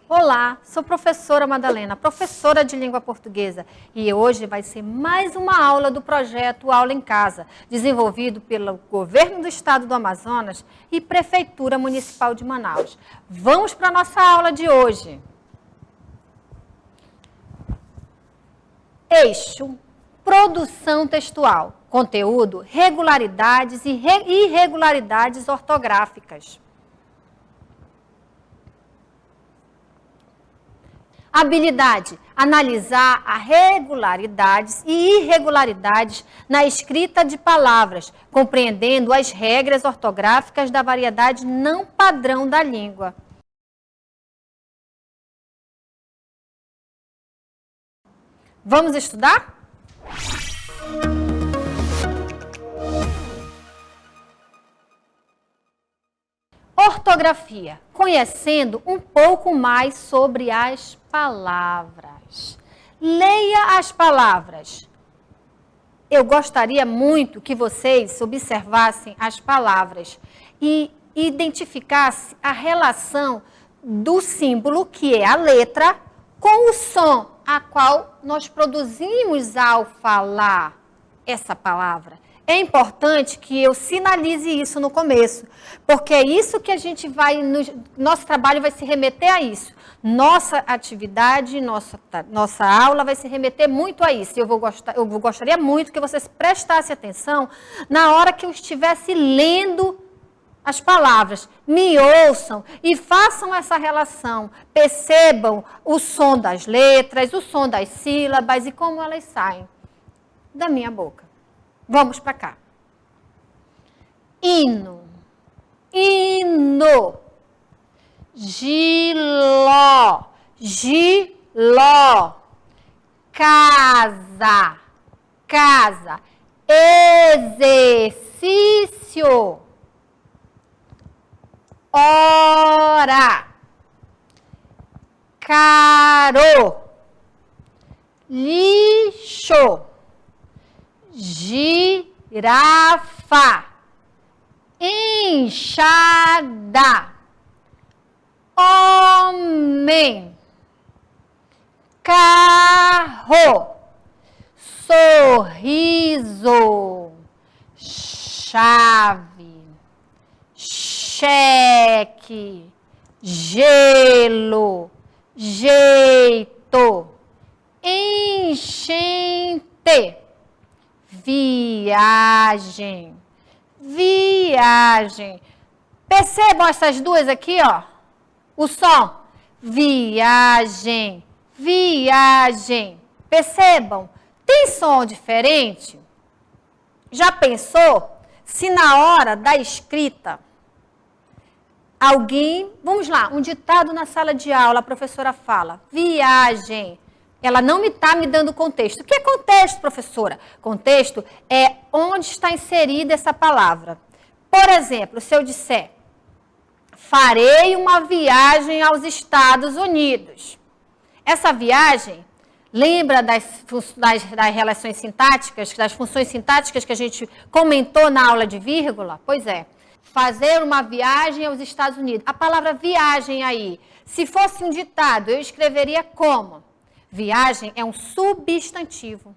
Olá, sou professora Madalena, professora de língua portuguesa, e hoje vai ser mais uma aula do projeto Aula em Casa, desenvolvido pelo Governo do Estado do Amazonas e Prefeitura Municipal de Manaus. Vamos para a nossa aula de hoje. Eixo, produção textual, conteúdo, regularidades e irregularidades ortográficas. Habilidade, analisar as regularidades e irregularidades na escrita de palavras, compreendendo as regras ortográficas da variedade não padrão da língua. Vamos estudar? Ortografia, conhecendo um pouco mais sobre as palavras. Leia as palavras. Eu gostaria muito que vocês observassem as palavras e identificassem a relação do símbolo, que é a letra, com o som a qual nós produzimos ao falar essa palavra. É importante que eu sinalize isso no começo, porque é isso que a gente vai, nosso trabalho vai se remeter a isso. Nossa atividade, nossa aula vai se remeter muito a isso. Eu gostaria muito que vocês prestassem atenção na hora que eu estivesse lendo as palavras. Me ouçam e façam essa relação. Percebam o som das letras, o som das sílabas e como elas saem da minha boca. Vamos para cá. Hino, hino, giló, giló, casa, casa, exercício, hora, caro, lixo, girafa, enxada, homem, carro, sorriso, chave, cheque, gelo, jeito, enchente, viagem, viagem. Percebam essas duas aqui, ó. O som, viagem, viagem. Percebam? Tem som diferente? Já pensou se na hora da escrita alguém, vamos lá, um ditado na sala de aula, a professora fala, viagem. Ela não está me dando contexto. O que é contexto, professora? Contexto é onde está inserida essa palavra. Por exemplo, se eu disser, farei uma viagem aos Estados Unidos. Essa viagem, lembra das relações sintáticas, das funções sintáticas que a gente comentou na aula de vírgula? Pois é, fazer uma viagem aos Estados Unidos. A palavra viagem aí, se fosse um ditado, eu escreveria como? Viagem é um substantivo,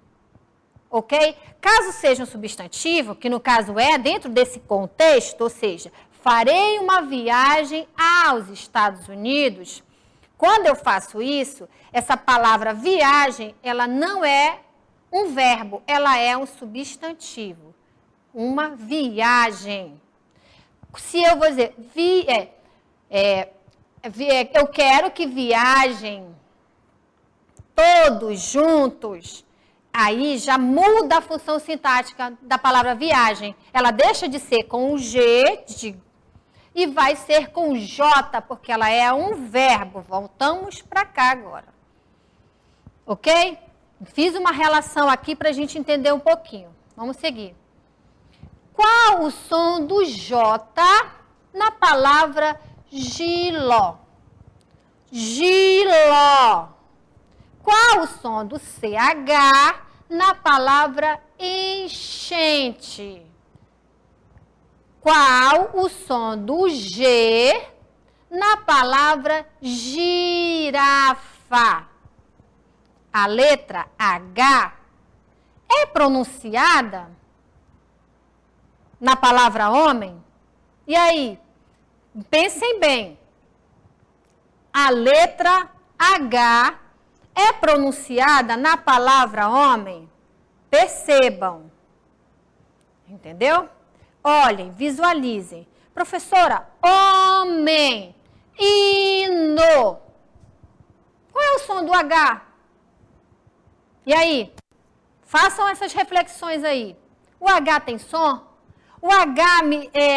ok? Caso seja um substantivo, que no caso é dentro desse contexto, ou seja, farei uma viagem aos Estados Unidos. Quando eu faço isso, essa palavra viagem, ela não é um verbo, ela é um substantivo. Uma viagem. Se eu vou dizer, eu quero que viajem todos juntos. Aí já muda a função sintática da palavra viagem. Ela deixa de ser com o G e vai ser com o J, porque ela é um verbo. Voltamos para cá agora. Ok? Fiz uma relação aqui para a gente entender um pouquinho. Vamos seguir. Qual o som do J na palavra giló? Giló. Qual o som do CH na palavra enchente? Qual o som do G na palavra girafa? A letra H é pronunciada na palavra homem? E aí, pensem bem. A letra H é pronunciada na palavra homem? Percebam. Entendeu? Olhem, visualizem. Professora, homem, hino. Qual é o som do H? E aí? Façam essas reflexões aí. O H tem som? O H,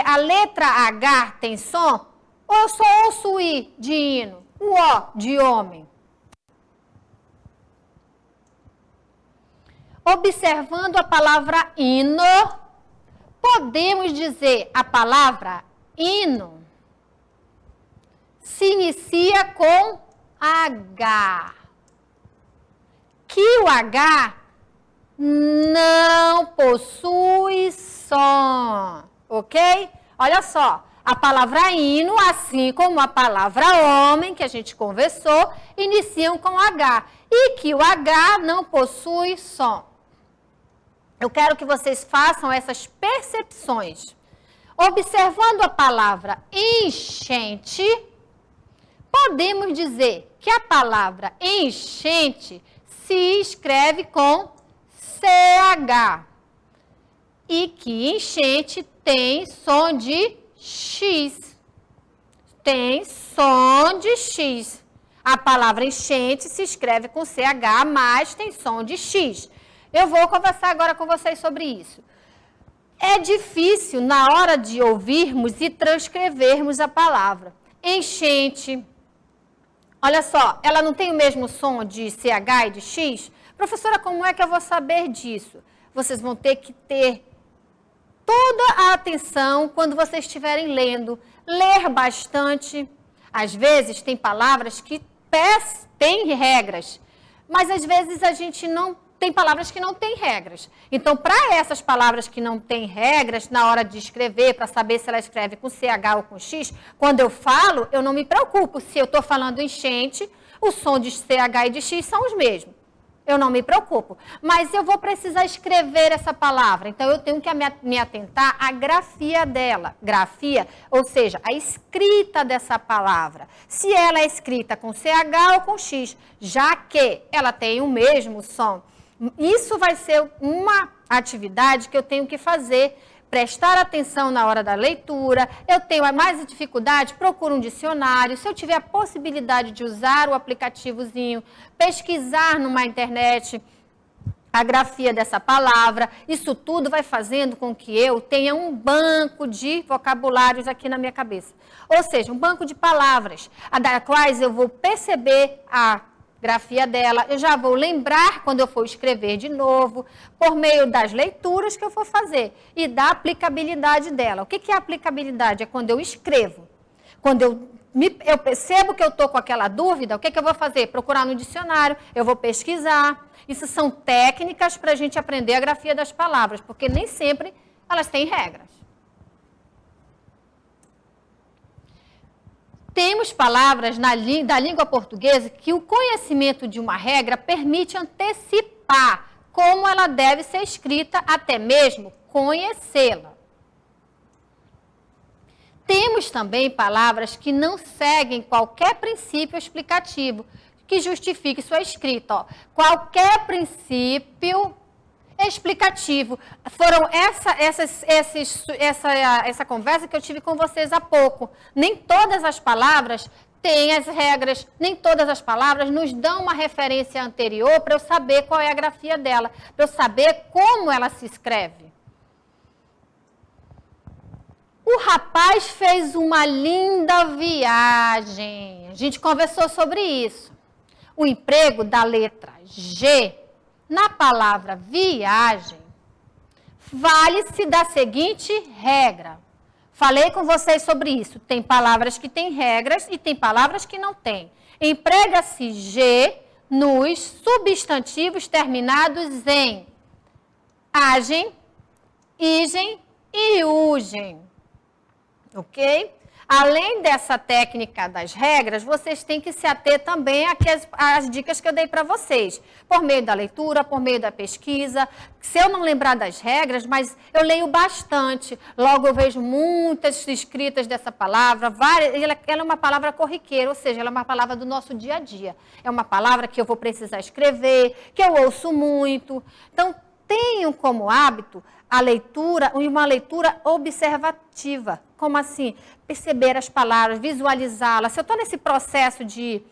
a letra H tem som? Ou eu só ouço o I de hino? O O de homem? Observando a palavra hino, podemos dizer a palavra hino se inicia com H. Que o H não possui som, ok? Olha só, a palavra hino, assim como a palavra homem, que a gente conversou, iniciam com H. E que o H não possui som. Eu quero que vocês façam essas percepções. Observando a palavra enchente, podemos dizer que a palavra enchente se escreve com CH. E que enchente tem som de X. Tem som de X. A palavra enchente se escreve com CH, mas tem som de X. Eu vou conversar agora com vocês sobre isso. É difícil na hora de ouvirmos e transcrevermos a palavra. Enchente. Olha só, ela não tem o mesmo som de CH e de X? Professora, como é que eu vou saber disso? Vocês vão ter que ter toda a atenção quando vocês estiverem lendo. Ler bastante. Às vezes tem palavras que têm regras, mas às vezes a gente não tem palavras que não têm regras. Então, para essas palavras que não têm regras, na hora de escrever, para saber se ela escreve com CH ou com X, quando eu falo, eu não me preocupo. Se eu estou falando enchente, o som de CH e de X são os mesmos. Eu não me preocupo. Mas eu vou precisar escrever essa palavra. Então, eu tenho que me atentar à grafia dela. Grafia, ou seja, a escrita dessa palavra. Se ela é escrita com CH ou com X, já que ela tem o mesmo som. Isso vai ser uma atividade que eu tenho que fazer, prestar atenção na hora da leitura. Eu tenho mais dificuldade, procuro um dicionário. Se eu tiver a possibilidade de usar o aplicativozinho, pesquisar numa internet a grafia dessa palavra, isso tudo vai fazendo com que eu tenha um banco de vocabulários aqui na minha cabeça. Ou seja, um banco de palavras, das quais eu vou perceber a grafia dela, eu já vou lembrar quando eu for escrever de novo, por meio das leituras que eu for fazer e da aplicabilidade dela. O que é aplicabilidade? É quando eu escrevo. Quando eu percebo que eu estou com aquela dúvida, o que eu vou fazer? Procurar no dicionário, eu vou pesquisar. Isso são técnicas para a gente aprender a grafia das palavras, porque nem sempre elas têm regras. Temos palavras da língua portuguesa que o conhecimento de uma regra permite antecipar como ela deve ser escrita, até mesmo conhecê-la. Temos também palavras que não seguem qualquer princípio explicativo que justifique sua escrita. Ó. Qualquer princípio explicativo. Foram essa conversa que eu tive com vocês há pouco. Nem todas as palavras tem as regras, nem todas as palavras nos dão uma referência anterior para eu saber qual é a grafia dela, para eu saber como ela se escreve. O rapaz fez uma linda viagem. A gente conversou sobre isso. O emprego da letra G na palavra viagem vale-se da seguinte regra. Falei com vocês sobre isso. Tem palavras que têm regras e tem palavras que não têm. Emprega-se G nos substantivos terminados em agem, igem e ugem. Ok? Além dessa técnica das regras, vocês têm que se ater também às dicas que eu dei para vocês. Por meio da leitura, por meio da pesquisa. Se eu não lembrar das regras, mas eu leio bastante. Logo eu vejo muitas escritas dessa palavra. Ela é uma palavra corriqueira, ou seja, ela é uma palavra do nosso dia a dia. É uma palavra que eu vou precisar escrever, que eu ouço muito. Então, tenham como hábito a leitura e uma leitura observativa. Como assim? Perceber as palavras, visualizá-las. Se eu estou nesse processo de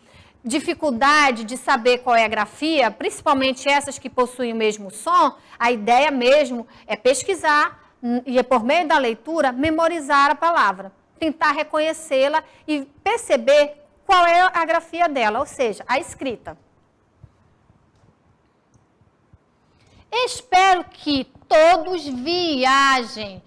dificuldade de saber qual é a grafia, principalmente essas que possuem o mesmo som, a ideia mesmo é pesquisar e, por meio da leitura, memorizar a palavra. Tentar reconhecê-la e perceber qual é a grafia dela, ou seja, a escrita. Espero que todos viajem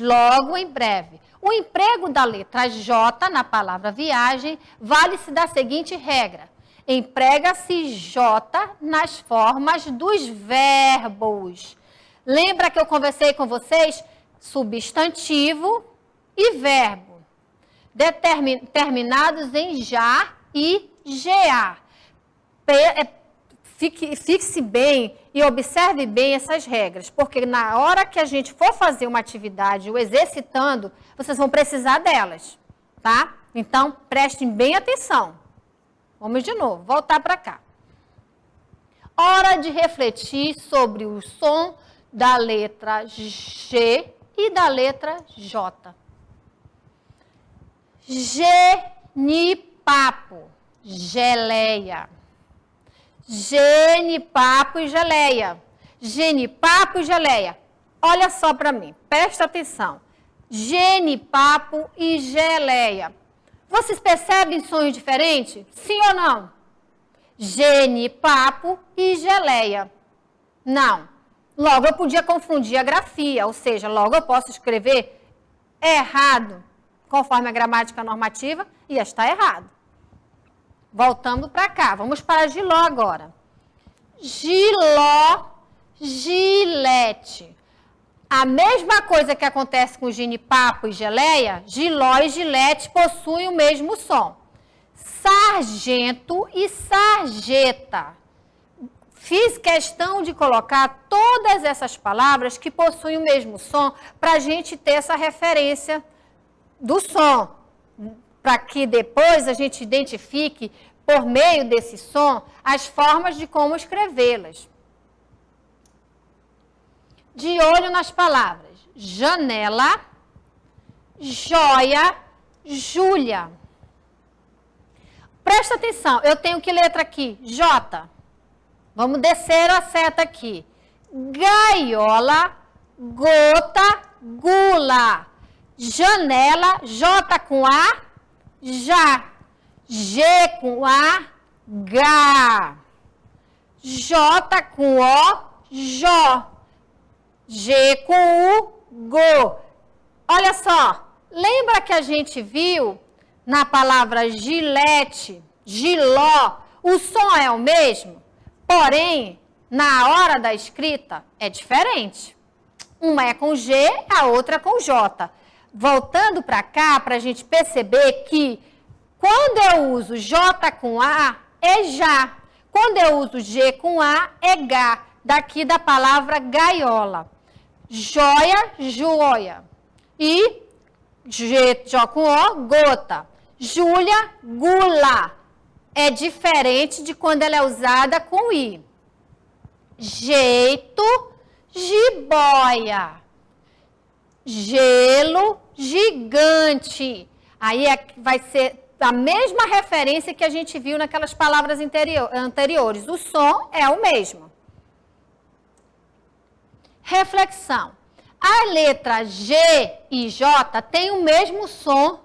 logo em breve. O emprego da letra J na palavra viagem vale-se da seguinte regra. Emprega-se J nas formas dos verbos. Lembra que eu conversei com vocês? Substantivo e verbo. Terminados em já e GA. Fixe bem e observe bem essas regras, porque na hora que a gente for fazer uma atividade ou exercitando, vocês vão precisar delas, tá? Então, prestem bem atenção. Vamos de novo, voltar para cá. Hora de refletir sobre o som da letra G e da letra J. Genipapo, geleia. Genipapo e geleia. Genipapo e geleia. Olha só para mim, presta atenção. Genipapo e geleia. Vocês percebem sons diferentes? Sim ou não? Genipapo e geleia. Não. Logo eu podia confundir a grafia, ou seja, logo eu posso escrever errado, conforme a gramática normativa, ia estar errado. Voltando para cá, vamos para Giló agora. Giló, gilete. A mesma coisa que acontece com genipapo e geleia, Giló e gilete possuem o mesmo som. Sargento e sarjeta. Fiz questão de colocar todas essas palavras que possuem o mesmo som para a gente ter essa referência do som. Para que depois a gente identifique, por meio desse som, as formas de como escrevê-las. De olho nas palavras janela, joia, Júlia. Presta atenção, eu tenho que letra aqui? J. Vamos descer a seta aqui. Gaiola, gota, gula. Janela, J com A, já. G com A, Gá. J com O, Jó. G com U, Go. Olha só, lembra que a gente viu na palavra gilete, giló, o som é o mesmo? Porém, na hora da escrita é diferente. Uma é com G, a outra com J. Voltando para cá, para a gente perceber que quando eu uso J com A, é já. Quando eu uso G com A, é Gá. Daqui da palavra gaiola. Joia, joia. E J com O, gota. Júlia, gula. É diferente de quando ela é usada com I. Jeito, jiboia. Gelo, gigante. Aí vai ser a mesma referência que a gente viu naquelas palavras anteriores. O som é o mesmo. Reflexão. A letra G e J têm o mesmo som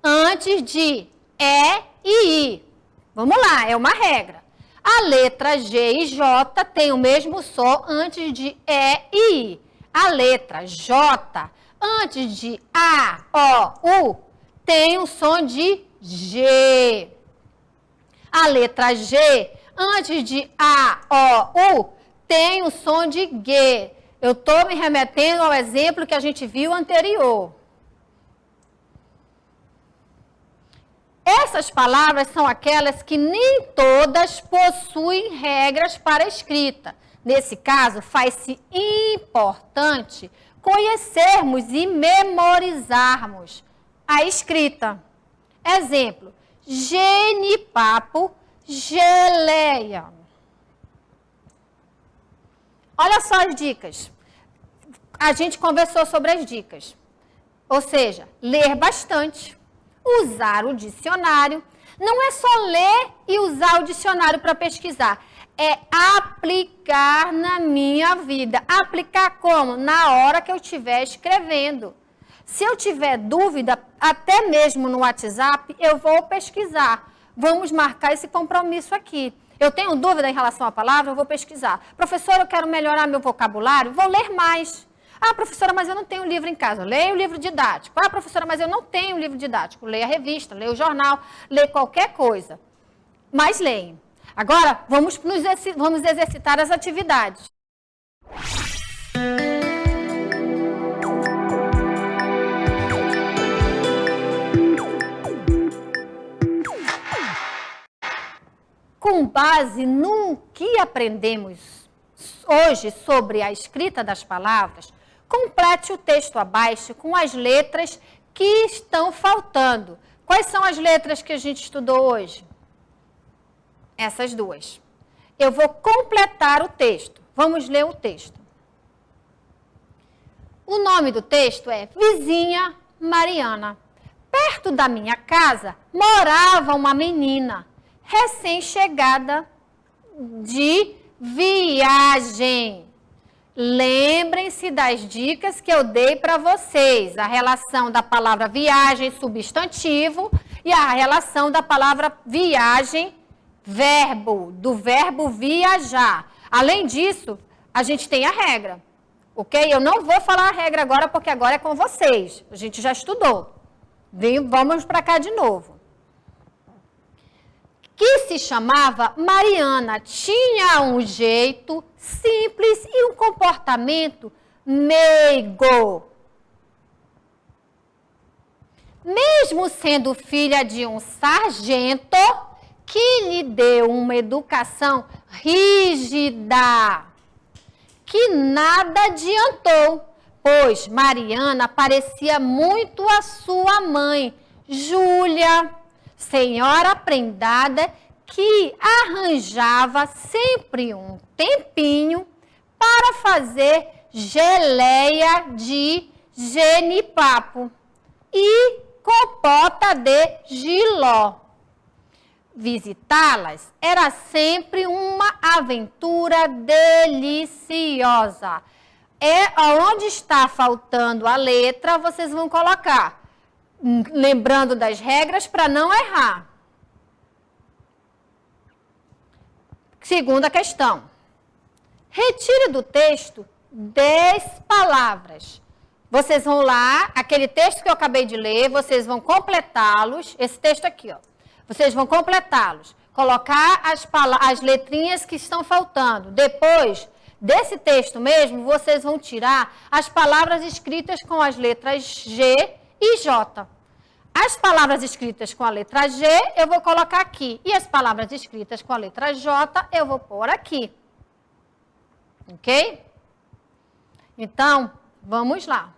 antes de E e I. Vamos lá, é uma regra. A letra G e J têm o mesmo som antes de E e I. A letra J, antes de A, O, U, tem o som de G. A letra G, antes de A, O, U, tem o som de G. Eu estou me remetendo ao exemplo que a gente viu anterior. Essas palavras são aquelas que nem todas possuem regras para escrita. Nesse caso, faz-se importante conhecermos e memorizarmos a escrita. Exemplo, genipapo, geleia. Olha só as dicas. A gente conversou sobre as dicas. Ou seja, ler bastante, usar o dicionário. Não é só ler e usar o dicionário para pesquisar. É aplicar na minha vida. Aplicar como? Na hora que eu estiver escrevendo. Se eu tiver dúvida, até mesmo no WhatsApp, eu vou pesquisar. Vamos marcar esse compromisso aqui. Eu tenho dúvida em relação à palavra, eu vou pesquisar. Professora, eu quero melhorar meu vocabulário, vou ler mais. Ah, professora, mas eu não tenho livro em casa. Leia o livro didático. Ah, professora, mas eu não tenho livro didático. Leia a revista, leia o jornal, leia qualquer coisa. Mas leia. Agora, vamos exercitar as atividades. Com base no que aprendemos hoje sobre a escrita das palavras, complete o texto abaixo com as letras que estão faltando. Quais são as letras que a gente estudou hoje? Essas duas. Eu vou completar o texto. Vamos ler o texto. O nome do texto é Vizinha Mariana. Perto da minha casa morava uma menina recém-chegada de viagem. Lembrem-se das dicas que eu dei para vocês. A relação da palavra viagem, substantivo, e a relação da palavra viagem, verbo, do verbo viajar. Além disso, a gente tem a regra, ok? Eu não vou falar a regra agora, porque agora é com vocês. A gente já estudou. Vamos para cá de novo. Que se chamava Mariana, tinha um jeito simples e um comportamento meigo. Mesmo sendo filha de um sargento que lhe deu uma educação rígida, que nada adiantou, pois Mariana parecia muito a sua mãe, Júlia, senhora prendada, que arranjava sempre um tempinho para fazer geleia de genipapo e compota de jiló. Visitá-las era sempre uma aventura deliciosa. Onde está faltando a letra, vocês vão colocar. Lembrando das regras para não errar. Segunda questão. Retire do texto 10 palavras. Vocês vão lá, aquele texto que eu acabei de ler, vocês vão completá-los. Esse texto aqui, ó. Vocês vão completá-los. Colocar as letrinhas que estão faltando. Depois desse texto mesmo, vocês vão tirar as palavras escritas com as letras G e J. As palavras escritas com a letra G, eu vou colocar aqui. E as palavras escritas com a letra J, eu vou pôr aqui. Ok? Então, vamos lá.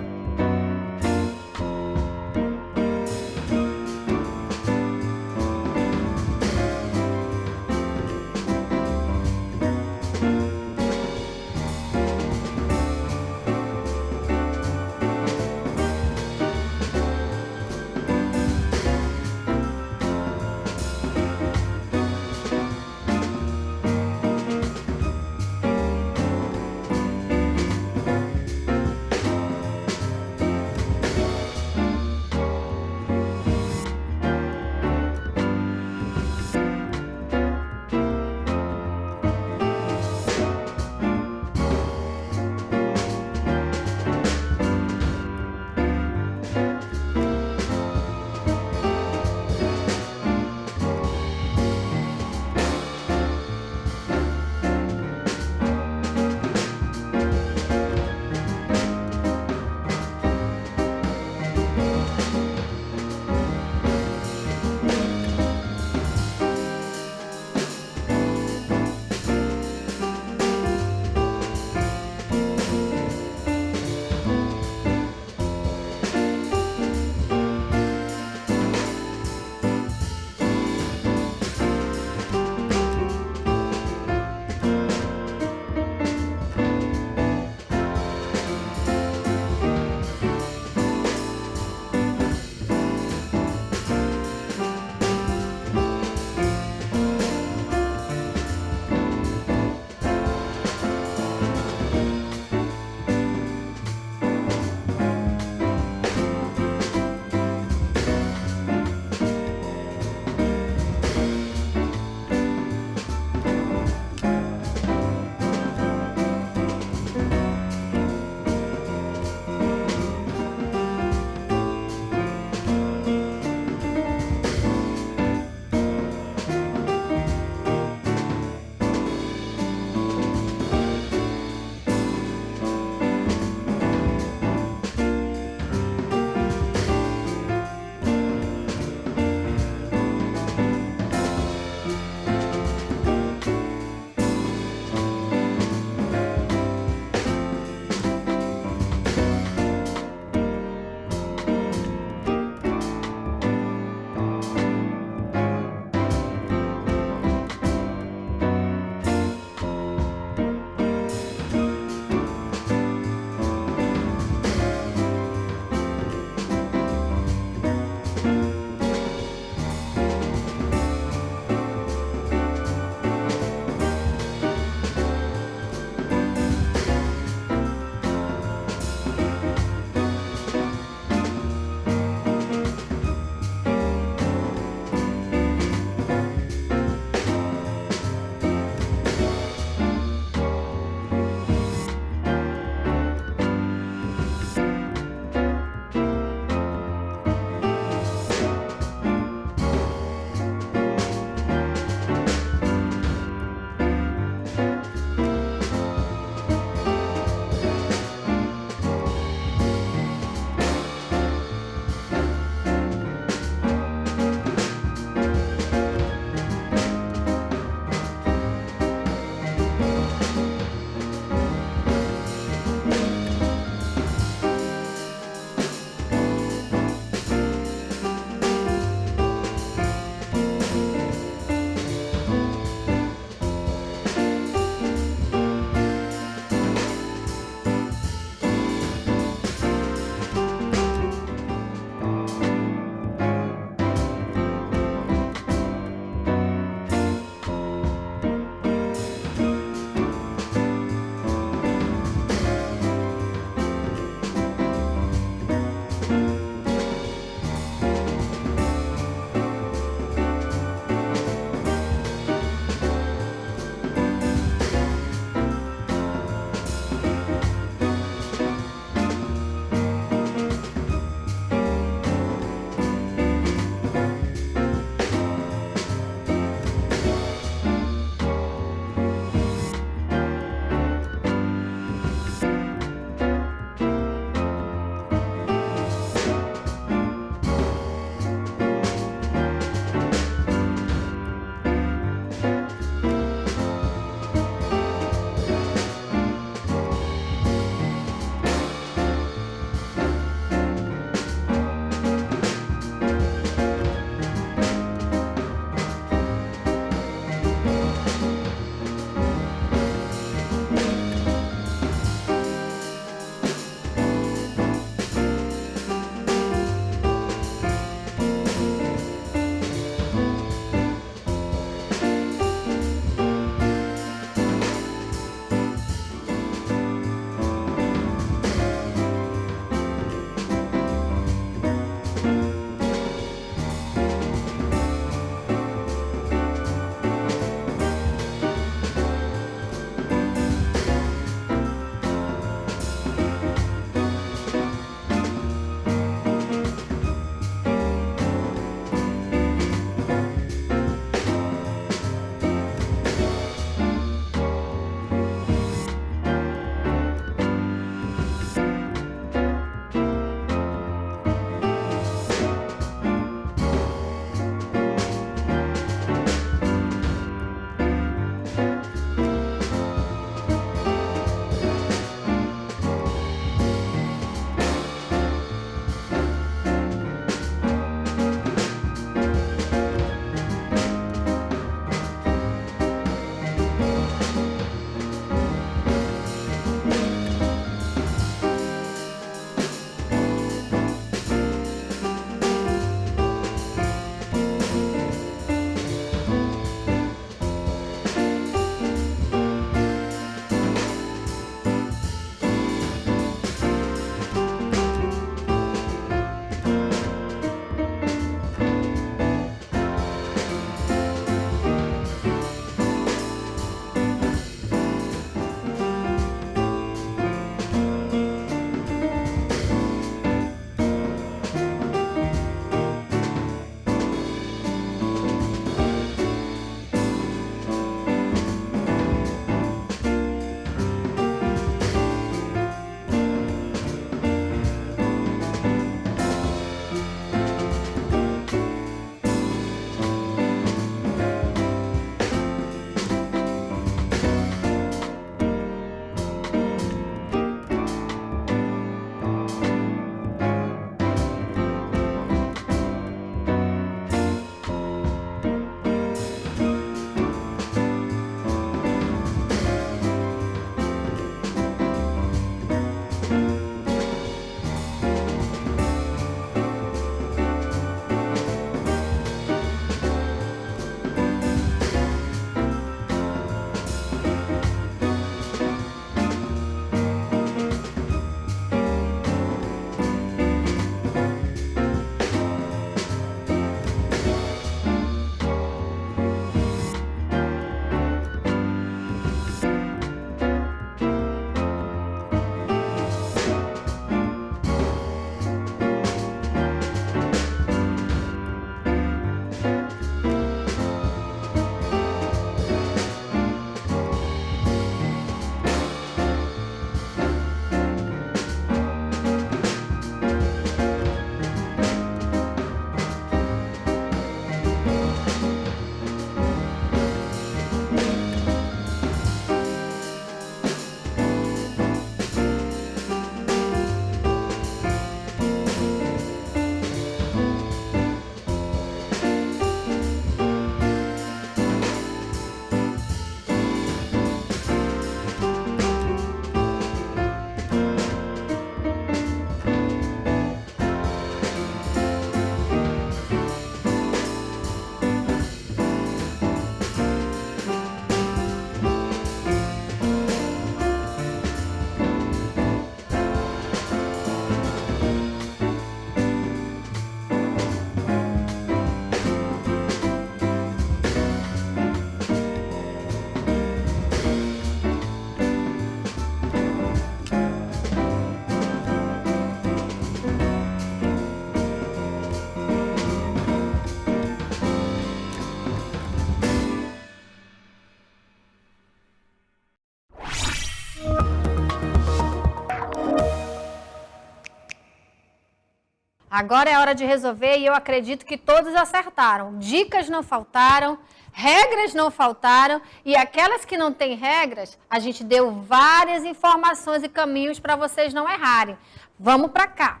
Agora é hora de resolver e eu acredito que todos acertaram. Dicas não faltaram, regras não faltaram e aquelas que não têm regras, a gente deu várias informações e caminhos para vocês não errarem. Vamos para cá.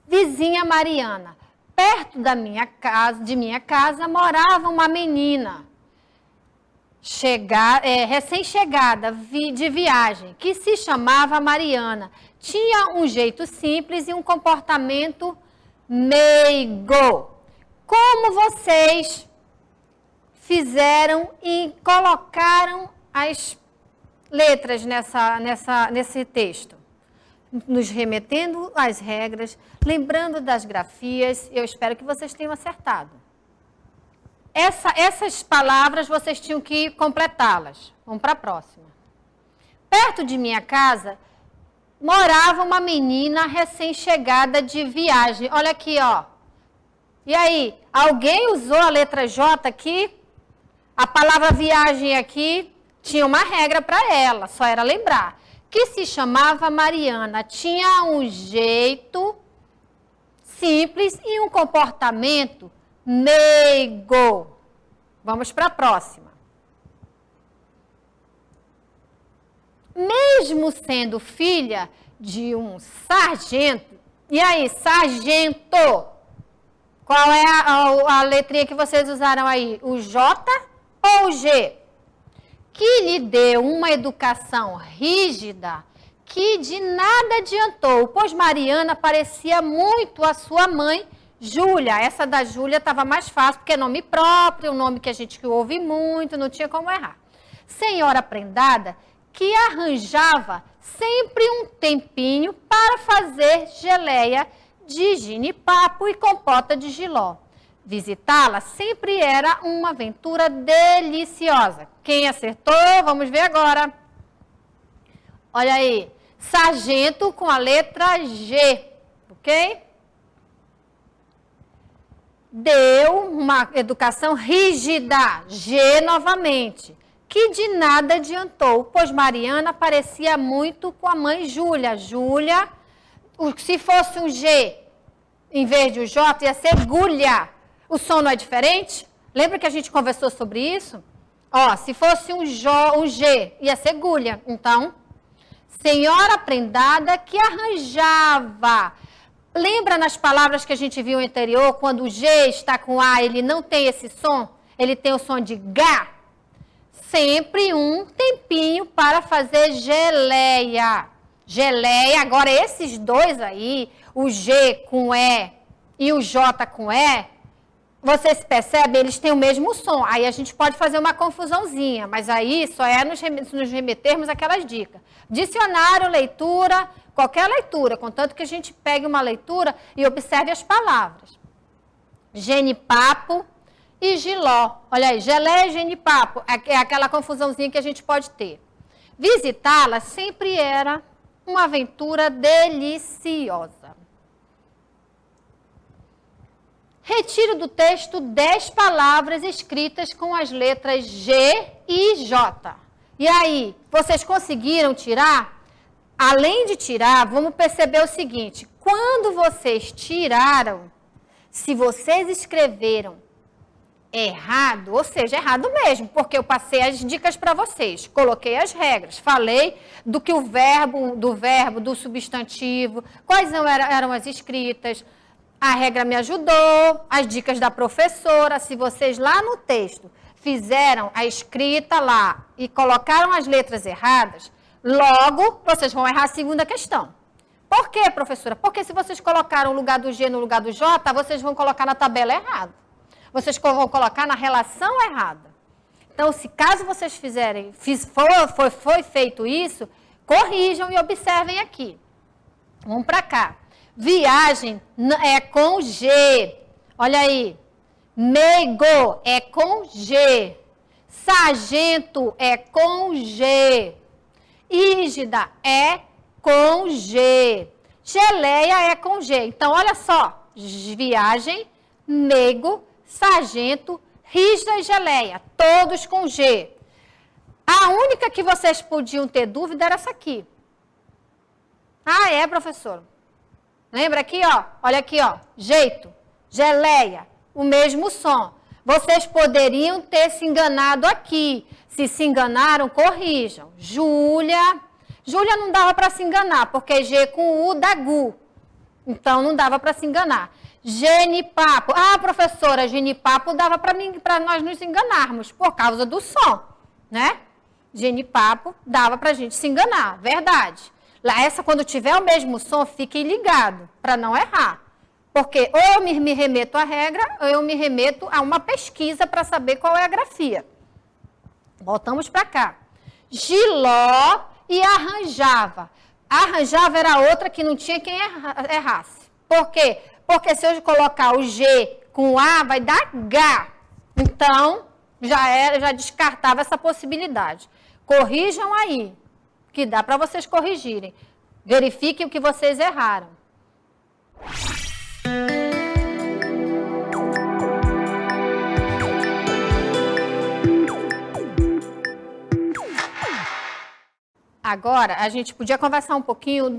Vizinha Mariana. Perto da de minha casa morava uma menina recém-chegada de viagem, que se chamava Mariana. Tinha um jeito simples e um comportamento meigo. Como vocês fizeram e colocaram as letras nesse texto? Nos remetendo às regras, lembrando das grafias, eu espero que vocês tenham acertado. Essas palavras vocês tinham que completá-las. Vamos para a próxima. Perto de minha casa morava uma menina recém-chegada de viagem. Olha aqui, ó. E aí, alguém usou a letra J aqui? A palavra viagem aqui tinha uma regra para ela, só era lembrar. Que se chamava Mariana. Tinha um jeito simples e um comportamento meigo. Vamos para a próxima. Mesmo sendo filha de um sargento, e aí, sargento, qual é a letrinha que vocês usaram aí? O J ou o G? Que lhe deu uma educação rígida que de nada adiantou, pois Mariana parecia muito a sua mãe, Júlia. Essa da Júlia estava mais fácil, porque é nome próprio, um nome que a gente ouve muito, não tinha como errar. Senhora prendada, que arranjava sempre um tempinho para fazer geleia de genipapo e compota de jiló. Visitá-la sempre era uma aventura deliciosa. Quem acertou? Vamos ver agora. Olha aí. Sargento com a letra G. Ok? Deu uma educação rígida. G novamente. Que de nada adiantou, pois Mariana parecia muito com a mãe Júlia. Júlia, se fosse um G em vez de um J, ia ser Gulha. O som não é diferente? Lembra que a gente conversou sobre isso? Ó, se fosse um G, ia ser Gulha. Então, senhora prendada que arranjava. Lembra nas palavras que a gente viu anterior, quando o G está com A, ele não tem esse som? Ele tem o som de G. Sempre um tempinho para fazer geleia. Geleia, agora esses dois aí, o G com E e o J com E, vocês percebem, eles têm o mesmo som. Aí a gente pode fazer uma confusãozinha, mas aí só é nos remetermos aquelas dicas. Dicionário, leitura, qualquer leitura, contanto que a gente pegue uma leitura e observe as palavras. Genipapo e jiló. Olha aí, geleia e genipapo, é aquela confusãozinha que a gente pode ter. Visitá-la sempre era uma aventura deliciosa. Retiro do texto 10 palavras escritas com as letras G e J. E aí, vocês conseguiram tirar? Além de tirar, vamos perceber o seguinte. Quando vocês tiraram, se vocês escreveram errado, ou seja, errado mesmo, porque eu passei as dicas para vocês, coloquei as regras, falei do que do substantivo, quais eram as escritas. A regra me ajudou, as dicas da professora. Se vocês lá no texto fizeram a escrita lá e colocaram as letras erradas, logo vocês vão errar a segunda questão. Por quê, professora? Porque se vocês colocaram o lugar do G no lugar do J, vocês vão colocar na tabela errada. Vocês vão colocar na relação errada. Então, se caso vocês fizerem, foi feito isso, corrijam e observem aqui. Vamos para cá. Viagem é com G. Olha aí. Meigo é com G. Sargento é com G. Rígida é com G. Geleia é com G. Então, olha só. Viagem, meigo, sargento, rígida e geleia. Todos com G. A única que vocês podiam ter dúvida era essa aqui. Ah, é, professor? Lembra aqui, ó? Olha aqui, ó. Jeito, geleia, o mesmo som. Vocês poderiam ter se enganado aqui. Se enganaram, corrijam. Júlia. Júlia não dava para se enganar, porque G com U dá Gu. Então, não dava para se enganar. Genipapo. Ah, professora, genipapo dava para nós nos enganarmos, por causa do som, né? Genipapo dava para a gente se enganar, verdade. Lá, essa, quando tiver o mesmo som, fiquem ligados, para não errar. Porque ou eu me remeto à regra, ou eu me remeto a uma pesquisa para saber qual é a grafia. Voltamos para cá. Giló e arranjava. Arranjava era outra que não tinha quem errasse. Por quê? Porque se eu colocar o G com o A, vai dar H. Então, já descartava essa possibilidade. Corrijam aí, que dá para vocês corrigirem. Verifiquem o que vocês erraram. Agora, a gente podia conversar um pouquinho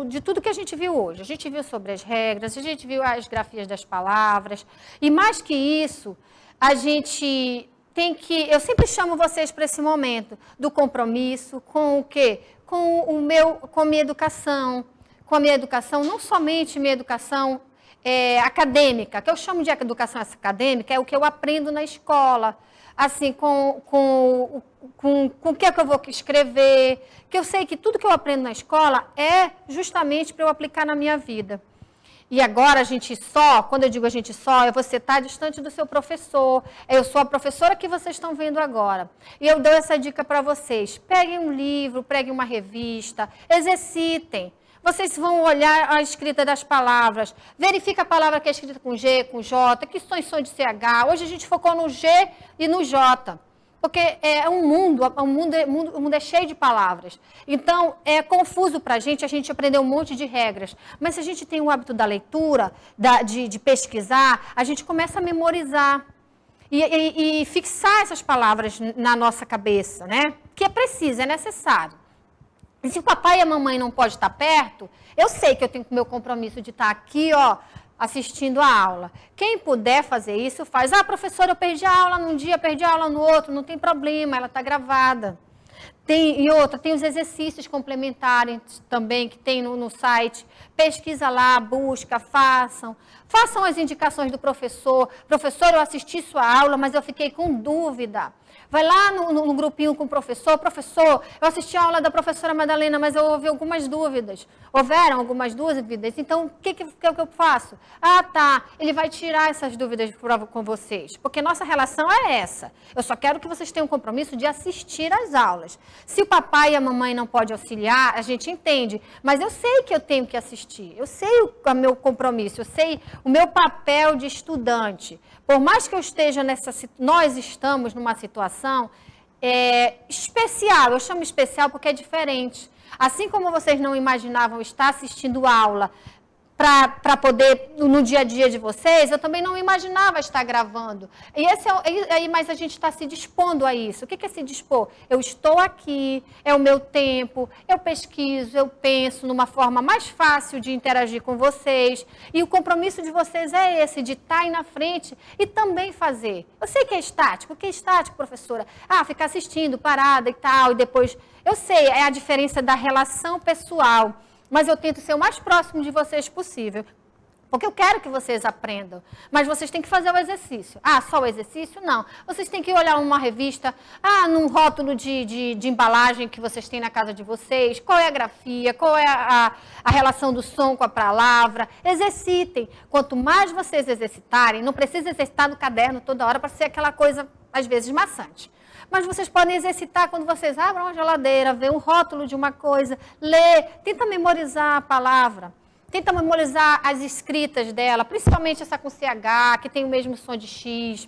de tudo que a gente viu hoje. A gente viu sobre as regras, a gente viu as grafias das palavras. E mais que isso, a gente tem que... Eu sempre chamo vocês para esse momento do compromisso com o quê? Com a minha educação. Com a minha educação, não somente minha educação acadêmica, que eu chamo de educação acadêmica, é o que eu aprendo na escola. Assim, com o que é que eu vou escrever, que eu sei que tudo que eu aprendo na escola é justamente para eu aplicar na minha vida. E agora, quando eu digo a gente só, é você estar distante do seu professor, eu sou a professora que vocês estão vendo agora. E eu dou essa dica para vocês, peguem um livro, peguem uma revista, exercitem. Vocês vão olhar a escrita das palavras, verifica a palavra que é escrita com G, com J, que são de CH. Hoje a gente focou no G e no J, porque o mundo é cheio de palavras. Então, é confuso para a gente aprender um monte de regras. Mas se a gente tem o hábito da leitura, de pesquisar, a gente começa a memorizar e fixar essas palavras na nossa cabeça, né? Que é preciso, é necessário. E se o papai e a mamãe não podem estar perto, eu sei que eu tenho o meu compromisso de estar aqui, ó, assistindo a aula. Quem puder fazer isso, faz. Ah, professora, eu perdi a aula num dia, perdi a aula no outro, não tem problema, ela está gravada. Tem os exercícios complementares também que tem no site. Pesquisa lá, busca, façam as indicações do professor. Professor, eu assisti sua aula, mas eu fiquei com dúvida. Vai lá no grupinho com o professor. Professor, eu assisti a aula da professora Madalena, mas eu ouvi algumas dúvidas. Houveram algumas dúvidas, então o que eu faço? Ah, tá, ele vai tirar essas dúvidas com vocês, porque nossa relação é essa. Eu só quero que vocês tenham um compromisso de assistir às aulas. Se o papai e a mamãe não podem auxiliar, a gente entende, mas eu sei que eu tenho que assistir, eu sei o meu compromisso, eu sei o meu papel de estudante. Por mais que eu esteja nós estamos numa situação especial, eu chamo especial porque é diferente. Assim como vocês não imaginavam estar assistindo aula para poder, no dia a dia de vocês, eu também não imaginava estar gravando. Mas a gente está se dispondo a isso. O que é se dispor? Eu estou aqui, é o meu tempo, eu pesquiso, eu penso numa forma mais fácil de interagir com vocês. E o compromisso de vocês é esse, de estar aí na frente e também fazer. Eu sei que é estático. O que é estático, professora? Ah, ficar assistindo, parada e tal, e depois... Eu sei, é a diferença da relação pessoal. Mas eu tento ser o mais próximo de vocês possível, porque eu quero que vocês aprendam. Mas vocês têm que fazer o exercício. Ah, só o exercício? Não. Vocês têm que olhar uma revista, num rótulo de embalagem que vocês têm na casa de vocês, qual é a grafia, qual é a relação do som com a palavra. Exercitem. Quanto mais vocês exercitarem, não precisa exercitar no caderno toda hora para ser aquela coisa, às vezes, maçante. Mas vocês podem exercitar quando vocês abrem uma geladeira, vê um rótulo de uma coisa, lê, tenta memorizar a palavra, tenta memorizar as escritas dela, principalmente essa com CH, que tem o mesmo som de X,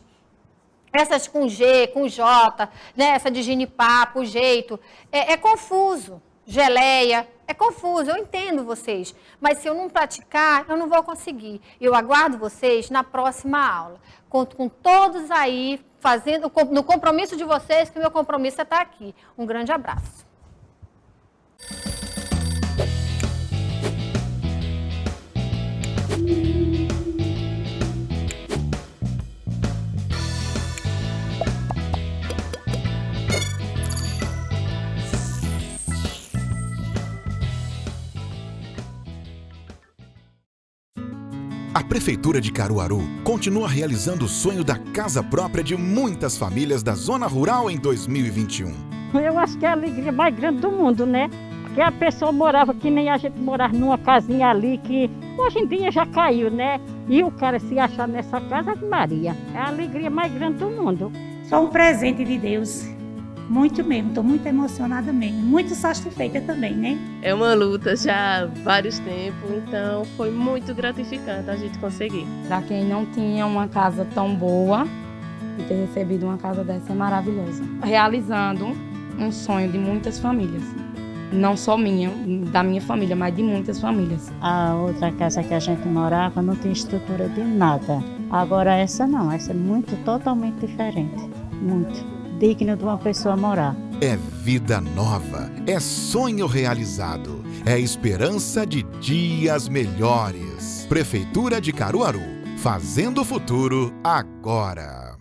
essas com G, com J, né? Essa de ginipapo, jeito. É confuso. Geleia, é confuso, eu entendo vocês, mas se eu não praticar, eu não vou conseguir. Eu aguardo vocês na próxima aula. Conto com todos aí, fazendo no compromisso de vocês, que o meu compromisso é estar aqui. Um grande abraço. A Prefeitura de Caruaru continua realizando o sonho da casa própria de muitas famílias da zona rural em 2021. Eu acho que é a alegria mais grande do mundo, né? Porque a pessoa morava que nem a gente morava numa casinha ali que hoje em dia já caiu, né? E o cara se achar nessa casa, Maria, é a alegria mais grande do mundo. Só um presente de Deus. Muito mesmo, estou muito emocionada mesmo, muito satisfeita também, né? É uma luta já há vários tempos, então foi muito gratificante a gente conseguir. Para quem não tinha uma casa tão boa, e ter recebido uma casa dessa é maravilhoso. Realizando um sonho de muitas famílias. Não só minha, da minha família, mas de muitas famílias. A outra casa que a gente morava não tinha estrutura de nada. Agora essa não, essa é totalmente diferente, muito. Digno de uma pessoa morar. É vida nova, é sonho realizado, é esperança de dias melhores. Prefeitura de Caruaru, fazendo o futuro agora.